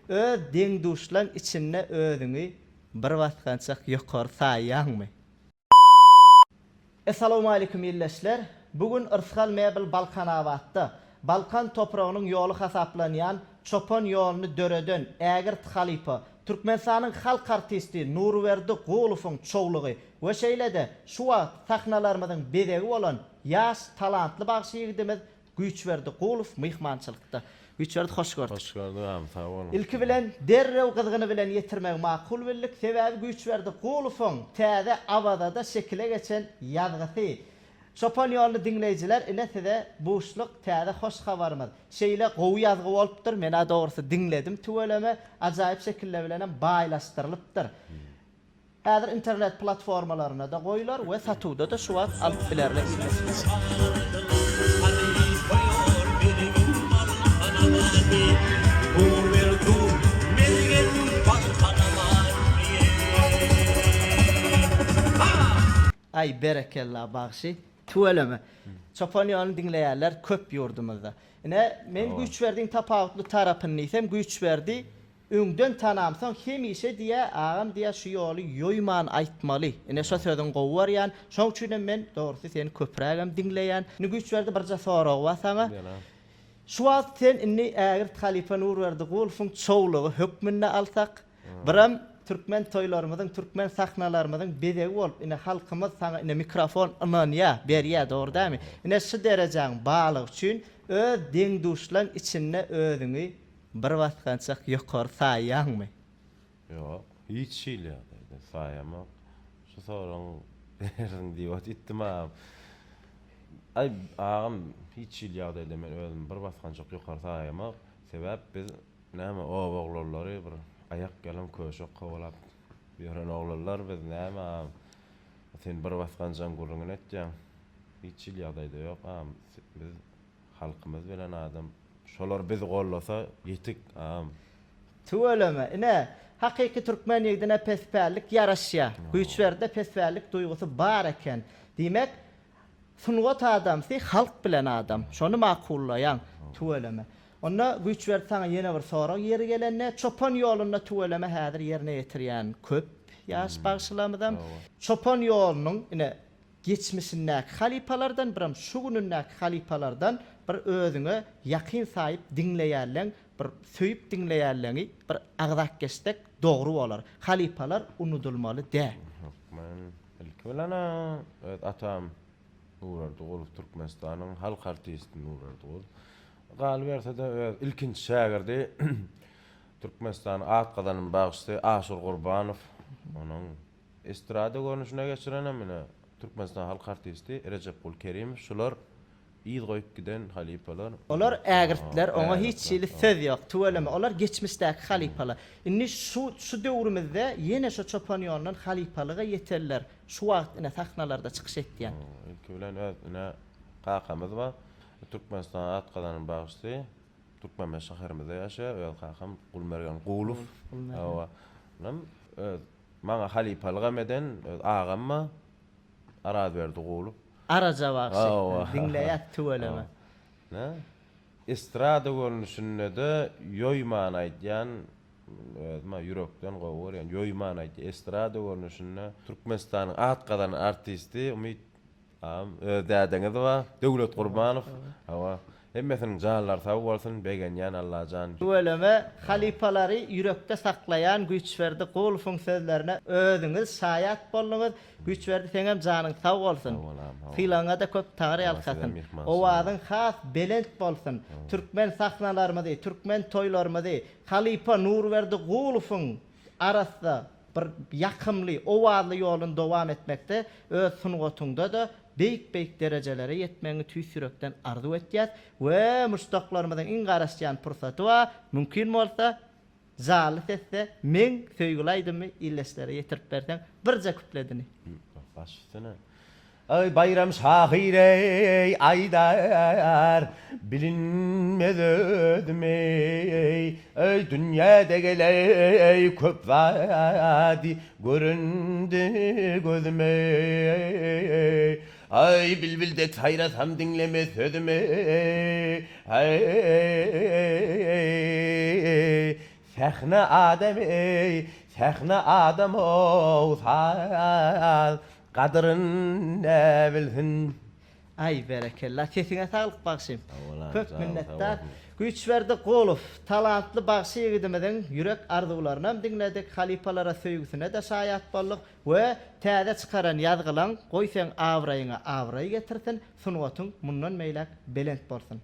öz deňduşlaryň içinde özüňi bir wagtgançak ýokary saýýanmy? Assalamu alaykum ýerleşler. Bugün Irsal Mebel Balkanawatda Balkan toprağının yolu hasaplanyan Çopon yolunu döreden Ägirt Halipa Türkmenistanyň halk artisti Nurwerdi Gulufoň çoğlugy we şeýlede şu wagt sahnalarymyzyň bedegi bolan ýaş talantly bagşy ýigidimiz Güýçberdi Guluf mihmançylykda. Güýçberdi hoş gördük. Hoş gördüm, sağ olun. İlki bilen derrew gyzgyny bilen ýetirmek makul bildik. Sebäbi Güýçberdi Gulufoň täze awada şekile geçen ýazgysy. Çopon ýolunu dinleýijiler, ilesize boşluk täze hoş habarymyz. Şeýle gowy ýazgy bolupdyr. Men dogrusu dinledim, tüweleme ajaýyp şekille bilen baýlaşdyrylypdyr. Häzir internet platformalaryna da goýular we satywda da şu wagt alyp bilerler. Ay berekellah bagşy. Tuweleme. Çopon ýoluny dinleýärler köp ýurdumyzda. Men Güýçberdiň tapawutly tarapyny isem Güýçberdi öňden tanamsaň hemişe diýe agam diýe şu ýoly ýoýman aýtmaly. Şo sözüň gowy barýan. Şoň üçin men dogrusu seni köprägem dinleýän. Güýçberdi birje sorag wasana. Şu wagt sen inni Ägirt Halipa Nurwerdi Gulufoň çoğlugy hökmünde alsak, biram Türkmen toýlarymyzyň, Türkmen sahnalarymyzyň bedegi bolup, halkymyz saňa mikrofon ynanýa, berýär, dogry dämi? Şu derejaň balyk üçin öz deňduşlaryň içinde özüňi bir wagtgançak ýokary saýýanmy? Ýok, hiç şeýle saýamak. Şu soraň berin diýip etdim. Ay agam hiç şeýle ýagdaýda men özüm bir wagtgançak ýokary saýamak. Sebäp biz näme oglary bir ayak gelem köşek kowlap ýören oglanlar biz näme sen bir wagtgançak gurrun etjäň. Hiç şeýle ýagdaýda ýok. Biz halkymyz bilen adam şolar bizi gollasa ýetik. Tuweleme. Hakyky türkmen ýigdine pespälik ýaraşýar. Güýçberde pespälik duýgusy bar eken. Diýmek, sungat adamsy halk bilen adam. Şonu makullaýan. Tuweleme. Onda Güýçberdi saňa ýene bir sorag ýeri gelende Çopon ýolunda tuweleme häzir ýerine ýetirýän köp ýaş bagşylarymyzdan Çopon ýolunyň geçmişindäki halipalardan biram şu günündäki halipalardan bir özüňe ýakyn saýyp dinleýärler, bir söýüp dinleýärleri bir agzak geçsek dogry bolar. Halipalar unutulmaly däl. Men ilki bilen atam Nurwerdi Guluf Türkmenistanyň halk artisti Nurwerdi Guluf. Galbertede ilkinci şagirdi Türkmenistan atqadanyň bagşysy Aşur Gurbanow. Onuň estrada görnüşine geçirenem mene Türkmenistan halk artisti Recep Gulkerim. Şular ýyl goýup giden halipalar. Olar ägirtler, oňa hiç şeýle söz ýok. Tuweleme, olar geçmişdäki halipalar. Indi şu döwrümizde ýene şu Çopon ýolunyň halipalyga ýeterler. Şu wagt sahnalarda çykyş etýän. Ilki bilen qakamyz bar. Türkmenistan atqadanyň bagşysy Türkmen şäherimizde ýaşaýar. Qakam Gulmergan Guluf. Maňa halipalyga meden agamma arad berdi Guluf. Araja bagşy. Dinleýär tuweleme. Estrada görnüşinde de ýoýman aýtýan ýürekden gowy barýan ýoýman aýtdy. Estrada görnüşinde Türkmenistanyň atqadan artisti Umit dädeňiz bar, Döwlet Gurbanow. Hemmesiniň janlar sag bolsun, begenýän Allahan. Tuweleme halipalary ýürekde saklayan Güýçberdi Gulufoň sözlerine özüňiz şaýat boldyňyz. Güýçberdi seňem janyň sag bolsun. Filaňa da köp taňry alsatyn. Owazyň has belent bolsun. Türkmen sahnalarymyzy, Türkmen toýlarymyzy Halipa Nurwerdi Gulufoň arasynda bir ýakymly, owazly ýolun dowam etmekde öz sungatyňda da beýik derejelere ýetmeňi tüýsürekden arzu etýär we mustaqlarymyzyň iň garaşýan pursaty bar. Mümkin bolsa zalyt etse men söýgülaýdymy illeslere ýetirip berseň birje küpledini. Başsyna. Ay bayram şahirey aydar bilinmez ödmey ey dünyada geley köp vadi göründü gözüme ay bilbilde hayratsam dinleme sözüme ay Sehne adam ey, sehne adam olsa kadrın ne bilsin. Ay berekellah. Kesine sağlık Bagşym. Ola, Köp sağ ol, minnettar. sağ ol. Güýçberdi Golow, talantly Bagşy ýigidimiň ýürek arzuwlaryny dinledik. Halipalara söýgüsine de şaýat boldyk we täze çykaran ýazgylaň goý sen awraýyňa awraý getirsin, sunuwatyň mundan meýlek belent bolsun.